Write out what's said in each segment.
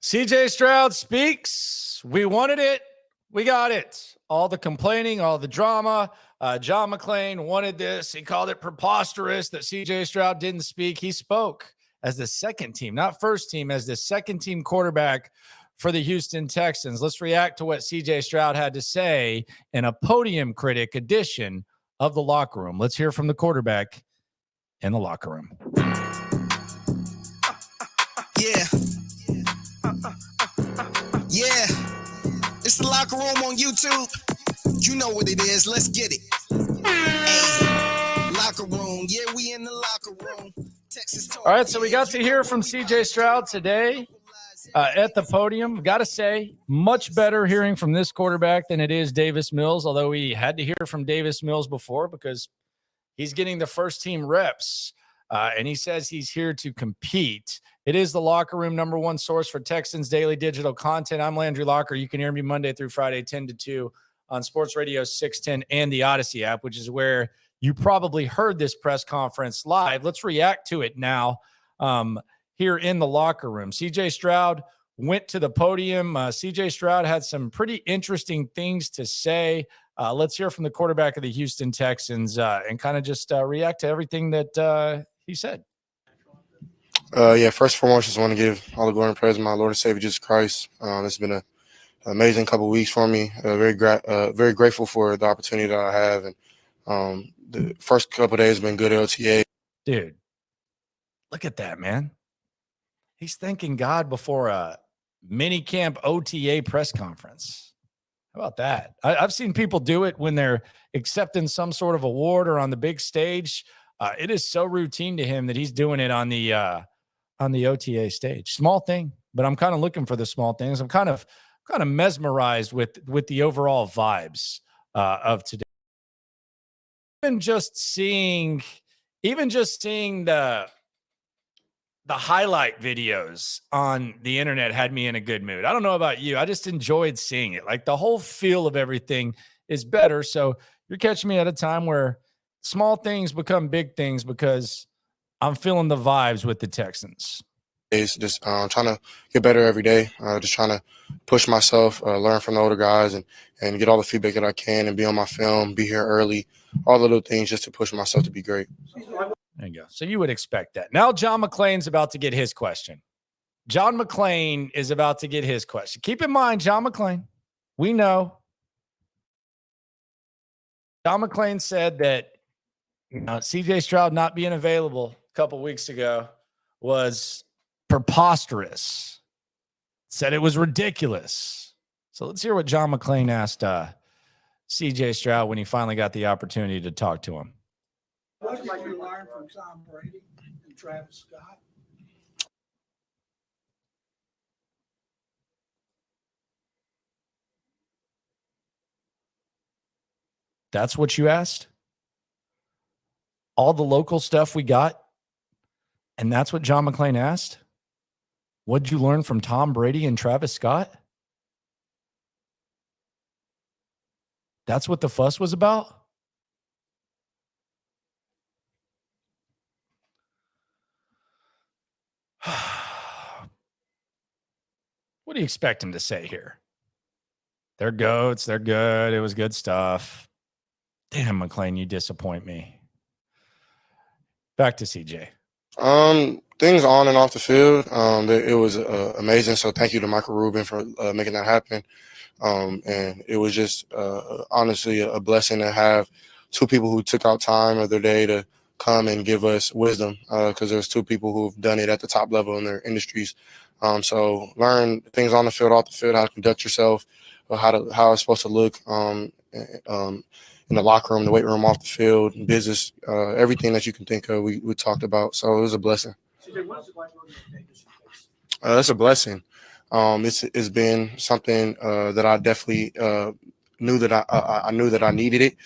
CJ Stroud speaks. We wanted it. We got it. All the complaining, all the drama. John McClain wanted this. He called it preposterous that CJ Stroud didn't speak. He spoke as the second team, not first team, as the second team quarterback for the Houston Texans. Let's react to what CJ Stroud had to say in a Podium Critic edition of the locker room. Let's hear from the quarterback in the locker room. Yeah, it's the locker room on YouTube. You know what it is. Let's get it. Hey, locker room. Yeah, we in the locker room. Texas talk. All right, so we got to hear from CJ Stroud today at the podium. Got to say, much better hearing from this quarterback than it is Davis Mills, although we had to hear from Davis Mills before because he's getting the first team reps, and he says he's here to compete. It is the locker room, number one source for Texans daily digital content. I'm Landry Locker. You can hear me Monday through Friday, 10 to 2 on Sports Radio 610 and the Odyssey app, which is where you probably heard this press conference live. Let's react to it now here in the locker room. CJ Stroud went to the podium. CJ Stroud had some pretty interesting things to say. Let's hear from the quarterback of the Houston Texans and kind of just react to everything that he said. First and foremost, just want to give all the glory and praise to my Lord and Savior Jesus Christ. It's been an amazing couple of weeks for me. Very grateful for the opportunity that I have, and the first couple of days have been good LTA. Dude, look at that, man. He's thanking God before a mini camp OTA press conference. How about that? I've seen people do it when they're accepting some sort of award or on the big stage. It is so routine to him that he's doing it on the OTA stage. Small thing, but I'm kind of looking for the small things. I'm kind of mesmerized with the overall vibes of today. Even just seeing the highlight videos on the internet had me in a good mood. I don't know about you. I just enjoyed seeing it. Like the whole feel of everything is better. So you're catching me at a time where small things become big things because I'm feeling the vibes with the Texans. It's just trying to get better every day. Just trying to push myself, learn from the older guys, and get all the feedback that I can, and be on my film, be here early, all the little things just to push myself to be great. There you go. So you would expect that. Now John McClain's about to get his question. John McClain is about to get his question. Keep in mind, John McClain, we know. John McClain said that CJ Stroud not being available a couple weeks ago was preposterous. Said it was ridiculous. So let's hear what John McClain asked CJ Stroud when he finally got the opportunity to talk to him. What did you learn from Tom Brady and Travis Scott? That's what you asked? All the local stuff we got? And that's what John McClain asked? What'd you learn from Tom Brady and Travis Scott? That's what the fuss was about? What do you expect him to say here? They're goats. They're good. It was good stuff. Damn, McClain, you disappoint me. Back to CJ. Things on and off the field, it was amazing. So thank you to Michael Rubin for making that happen. And it was just honestly a blessing to have two people who took out time of their day to come and give us wisdom, because there's two people who've done it at the top level in their industries. So learn things on the field, off the field, how to conduct yourself, how it's supposed to look in the locker room, the weight room, off the field, business, everything that you can think of, we talked about. So it was a blessing. That's a blessing. It's been something that I definitely knew that I knew that I needed it.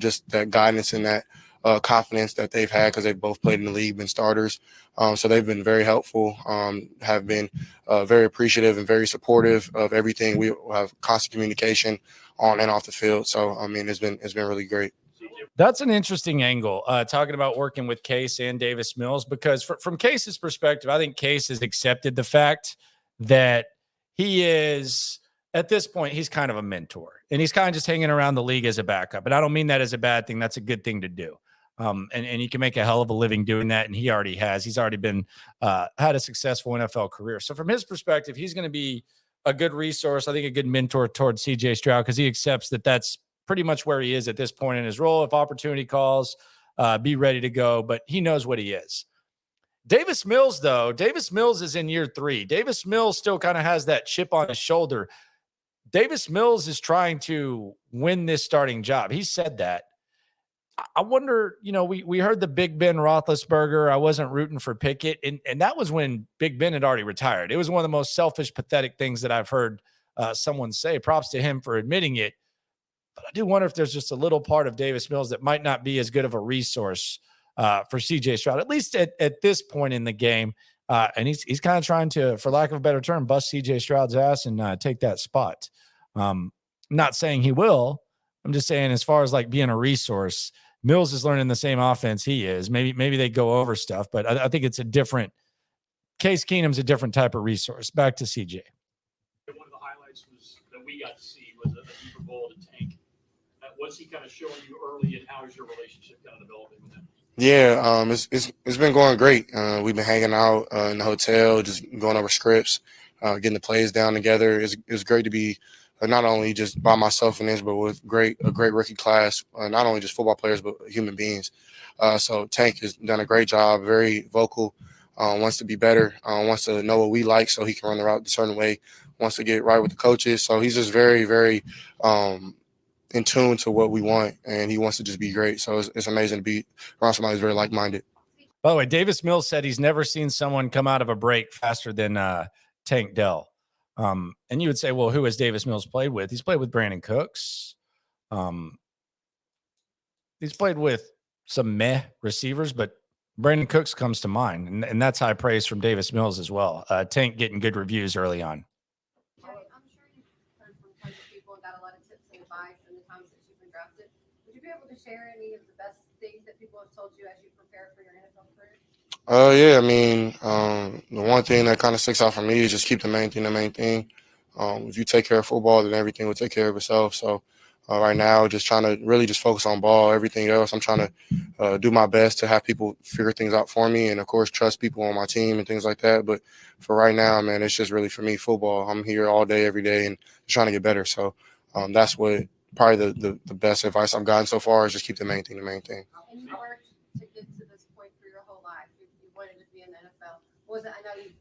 Just that guidance and that confidence that they've had, because they've both played in the league, been starters. So they've been very helpful, have been very appreciative and very supportive of everything. We have constant communication on and off the field. So, I mean, it's been really great. That's an interesting angle, talking about working with Case and Davis Mills, because from Case's perspective, I think Case has accepted the fact that he is, at this point, he's kind of a mentor, and he's kind of just hanging around the league as a backup. And I don't mean that as a bad thing. That's a good thing to do. And you can make a hell of a living doing that. And he already has. He's already been had a successful NFL career. So from his perspective, he's going to be a good resource. I think a good mentor towards CJ Stroud, because he accepts that that's pretty much where he is at this point in his role. If opportunity calls, be ready to go. But he knows what he is. Davis Mills, though, Davis Mills is in year 3. Davis Mills still kind of has that chip on his shoulder. Davis Mills is trying to win this starting job. He said that. I wonder, we heard the Big Ben Roethlisberger. I wasn't rooting for Pickett. And that was when Big Ben had already retired. It was one of the most selfish, pathetic things that I've heard someone say. Props to him for admitting it. But I do wonder if there's just a little part of Davis Mills that might not be as good of a resource for CJ Stroud, at least at this point in the game. And he's kind of trying to, for lack of a better term, bust CJ Stroud's ass and take that spot. I'm not saying he will. I'm just saying, as far as like being a resource, Mills is learning the same offense he is. Maybe they go over stuff, but I think it's a different. Case Keenum's a different type of resource. Back to CJ. One of the highlights that we got to see was a deeper ball to Tank. What's he kind of showing you early, and how is your relationship kind of developing with him? Yeah, it's been going great. We've been hanging out in the hotel, just going over scripts, getting the plays down together. It's great to be not only just by myself in this, but with a great rookie class, not only just football players, but human beings. So Tank has done a great job, very vocal, wants to be better, wants to know what we like so he can run the route a certain way, wants to get right with the coaches. So he's just very, very in tune to what we want, and he wants to just be great. So it's amazing to be around somebody who's very like-minded. By the way, Davis Mills said he's never seen someone come out of a break faster than Tank Dell. And you would say, well, who has Davis Mills played with? He's played with Brandon Cooks. He's played with some meh receivers, but Brandon Cooks comes to mind. And that's high praise from Davis Mills as well. Tank getting good reviews early on. I'm sure you've heard from tons of people and got a lot of tips and advice in the times that you've been drafted. Would you be able to share any of the best things that people have told you as you prepare for your NFL career? Yeah, I mean, the one thing that kind of sticks out for me is just keep the main thing. If you take care of football, then everything will take care of itself. So right now, just trying to really just focus on ball. Everything else, I'm trying to do my best to have people figure things out for me, and of course, trust people on my team and things like that. But for right now, man, it's just really for me football. I'm here all day, every day, and just trying to get better. So that's what probably the best advice I've gotten so far is just keep the main thing. And you worked to get to this point for your whole life. You wanted to be in the NFL. Was it? I know you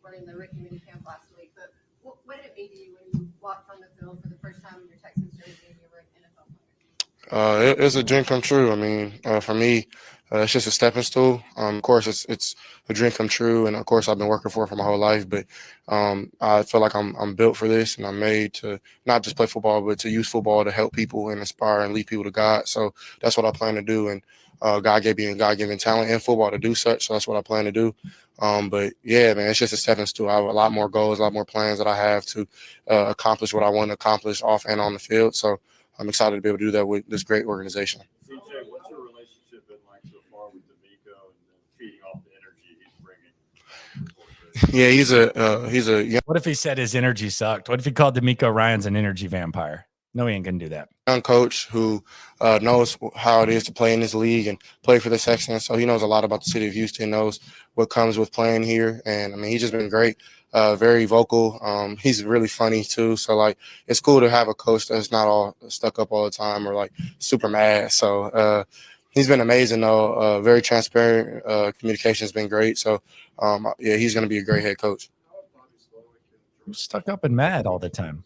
were in the rookie mini camp last week, but what did it mean to you when you walked on the field for the first time in your Texans jersey and you were an NFL player? It's a dream come true. I mean, for me, it's just a stepping stool. Of course, it's a dream come true, and of course, I've been working for it for my whole life. But I feel like I'm built for this, and I'm made to not just play football, but to use football to help people and inspire and lead people to God. So that's what I plan to do. And God gave me a God-given talent in football to do such. So that's what I plan to do. But yeah, man, it's just a stepping stool. I have a lot more goals, a lot more plans that I have to accomplish what I want to accomplish off and on the field. So I'm excited to be able to do that with this great organization. CJ, what's your relationship been like so far with D'Amico and feeding off the energy he's bringing? Yeah, he's a young What if he said his energy sucked? What if he called D'Amico Ryans an energy vampire? No, he ain't going to do that. coach who knows how it is to play in this league and play for the Texans. So he knows a lot about the city of Houston, knows what comes with playing here. And I mean, he's just been great, very vocal. He's really funny too. So like, it's cool to have a coach that's not all stuck up all the time or like super mad. So he's been amazing though. Very transparent. Communication has been great. So yeah, he's going to be a great head coach. Stuck up and mad all the time.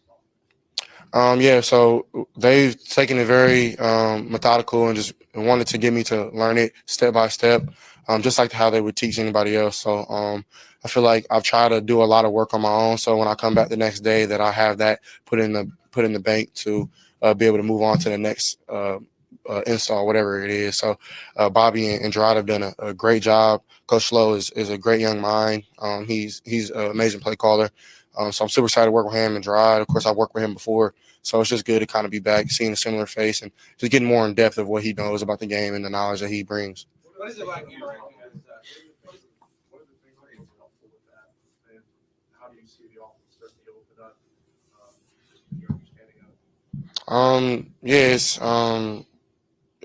Yeah, so they've taken it very methodical and just wanted to get me to learn it step by step, just like how they would teach anybody else. So I feel like I've tried to do a lot of work on my own. So when I come back the next day, that I have that put in the bank to be able to move on to the next install, whatever it is. So Bobby and Gerard have done a great job. Coach Lowe is a great young mind. He's an amazing play caller. So I'm super excited to work with him and Gerard. Of course, I've worked with him before. So it's just good to kind of be back, seeing a similar face and just getting more in depth of what he knows about the game and the knowledge that he brings. What is it like hearing what are the things that are helpful with that? And how do you see the offense starts to open up? Just your understanding of it. Yeah,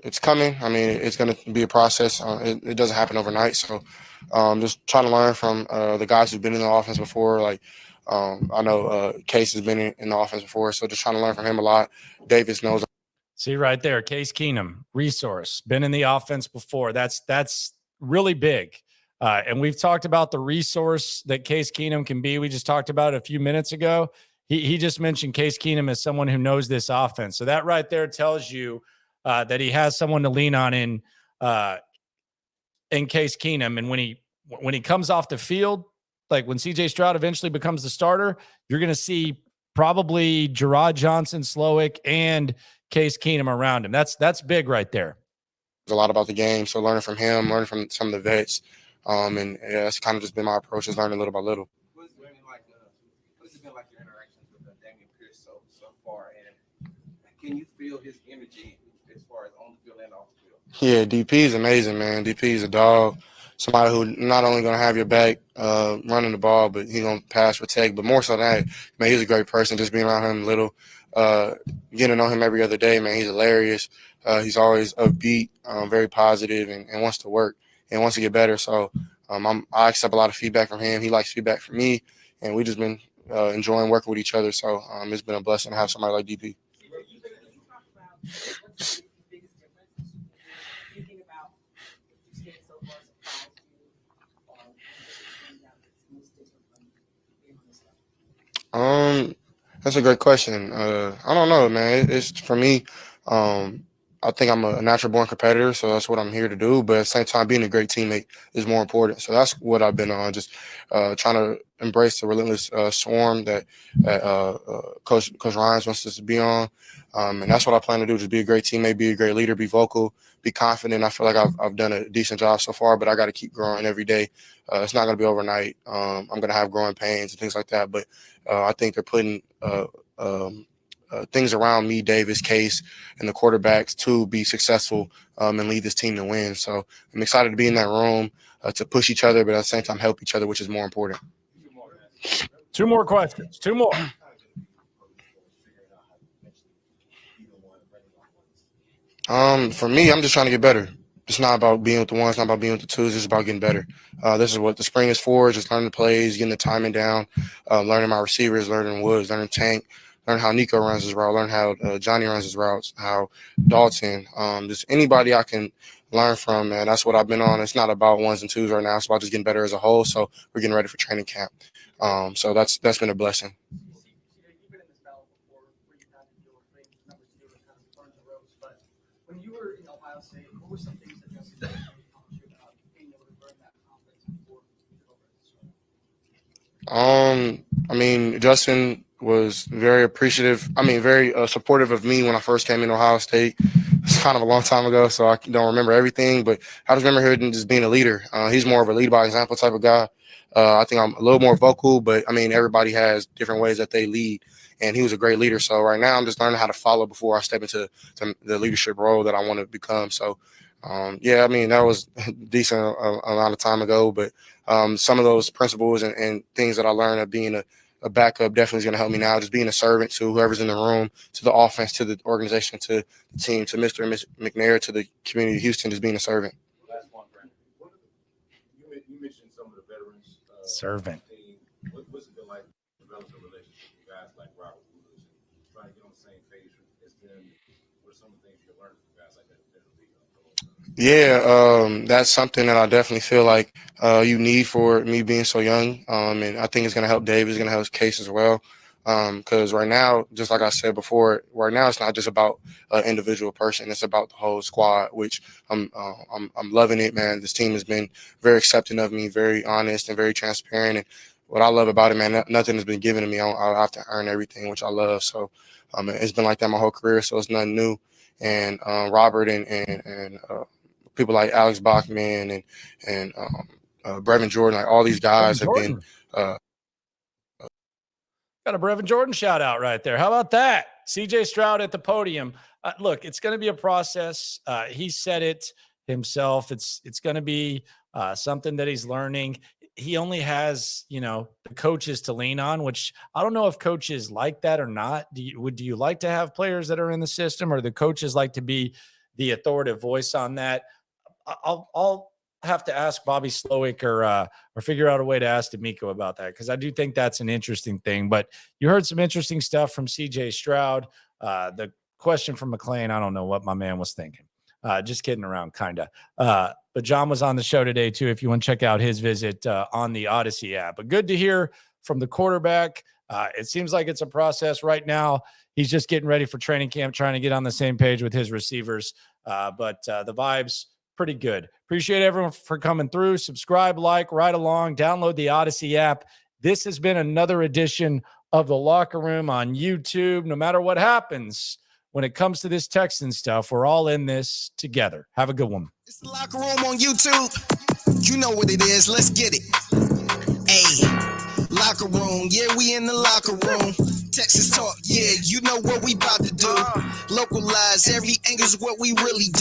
it's coming. I mean, it's going to be a process. It doesn't happen overnight. So just trying to learn from the guys who've been in the offense before. Like I know Case has been in the offense before, so just trying to learn from him a lot. Davis knows. See right there, Case Keenum, resource, been in the offense before. That's really big. And we've talked about the resource that Case Keenum can be. We just talked about it a few minutes ago. He just mentioned Case Keenum as someone who knows this offense. So that right there tells you that he has someone to lean on in Case Keenum. And when he comes off the field, like when CJ Stroud eventually becomes the starter, you're going to see probably Gerard Johnson, Slowick, and Case Keenum around him. That's big right there. A lot about the game, so learning from him, learning from some of the vets, and yeah, that's kind of just been my approach, is learning little by little. What's it been like your interactions with Damian Pierce so far, and can you feel his energy as far as on the field and off the field? Yeah, DP is amazing, man. DP is a dog. Somebody who not only going to have your back running the ball, but he's going to pass, protect. But more so than that, man, he's a great person. Just being around him little, getting to know him every other day, man, he's hilarious. He's always upbeat, very positive, and wants to work and wants to get better. So I accept a lot of feedback from him. He likes feedback from me, and we just been enjoying working with each other. So it's been a blessing to have somebody like DP. That's a great question. I don't know, man. It's for me. I think I'm a natural born competitor, so that's what I'm here to do. But at the same time, being a great teammate is more important. So that's what I've been on, just trying to embrace the relentless swarm that Coach Ryans wants us to be on. And that's what I plan to do, just be a great teammate, be a great leader, be vocal, be confident. I feel like I've done a decent job so far, but I got to keep growing every day. It's not going to be overnight. I'm going to have growing pains and things like that. But I think they're putting things around me, Davis, Case, and the quarterbacks to be successful and lead this team to win. So I'm excited to be in that room to push each other, but at the same time help each other, which is more important. Two more questions. Two more. For me, I'm just trying to get better. It's not about being with the ones, not about being with the twos. It's about getting better. This is what the spring is for, just learning the plays, getting the timing down, learning my receivers, learning Woods, learning Tank, learn how Nico runs his route, learn how Johnny runs his routes, how Dalton, just anybody I can learn from, man. That's what I've been on. It's not about ones and twos right now. It's about just getting better as a whole. So we're getting ready for training camp. So that's been a blessing. When you were in Ohio State, what were some things that Justin taught you about being able to learn that confidence before you go I mean, Justin was very appreciative. I mean, very supportive of me when I first came in Ohio State. It's kind of a long time ago, so I don't remember everything, but I just remember him just being a leader. He's more of a lead by example type of guy. I think I'm a little more vocal, but I mean, everybody has different ways that they lead, and he was a great leader. So right now I'm just learning how to follow before I step into the leadership role that I want to become. So, yeah, I mean, that was a decent amount of time ago, but some of those principles and things that I learned of being a backup definitely is going to help me now. Just being a servant to whoever's in the room, to the offense, to the organization, to the team, to Mr. and Ms. McNair, to the community of Houston, just being a servant. Last one, Brandon. You mentioned some of the veterans. Servant. What's it been like developing a relationship with guys like Robert Woods and trying to get on the same page as them? What are some of the things you learned from guys like that? Yeah, that's something that I definitely feel like you need for me being so young. And I think it's going to help Dave. It's going to help Case as well. Because right now, just like I said before, right now it's not just about an individual person. It's about the whole squad, which I'm loving it, man. This team has been very accepting of me, very honest and very transparent. And what I love about it, man, nothing has been given to me. I have to earn everything, which I love. So it's been like that my whole career, so it's nothing new. And Robert and people like Alex Bachman and Brevin Jordan, like all these guys have been. Got a Brevin Jordan shout out right there. How about that? CJ Stroud at the podium. Look, it's going to be a process. He said it himself. It's going to be something that he's learning. he only has, the coaches to lean on, which I don't know if coaches like that or not. Do you like to have players that are in the system, or the coaches like to be the authoritative voice on that? I'll have to ask Bobby Slowick or figure out a way to ask D'Amico about that, because I do think that's an interesting thing. But you heard some interesting stuff from CJ Stroud. The question from McClain, I don't know what my man was thinking. Just kidding around, kind of. But John was on the show today, too, if you want to check out his visit on the Odyssey app. But good to hear from the quarterback. It seems like it's a process right now. He's just getting ready for training camp, trying to get on the same page with his receivers. But the vibes, pretty good. Appreciate everyone for coming through. Subscribe, like, ride along, download the Odyssey app. This has been another edition of The Locker Room on YouTube. No matter what happens, when it comes to this Texan stuff, we're all in this together. Have a good one. It's the Locker Room on YouTube. You know what it is. Let's get it. Hey, Locker Room. Yeah, we in the locker room. Texas talk. Yeah, you know what we about to do. Localize every angle's what we really do.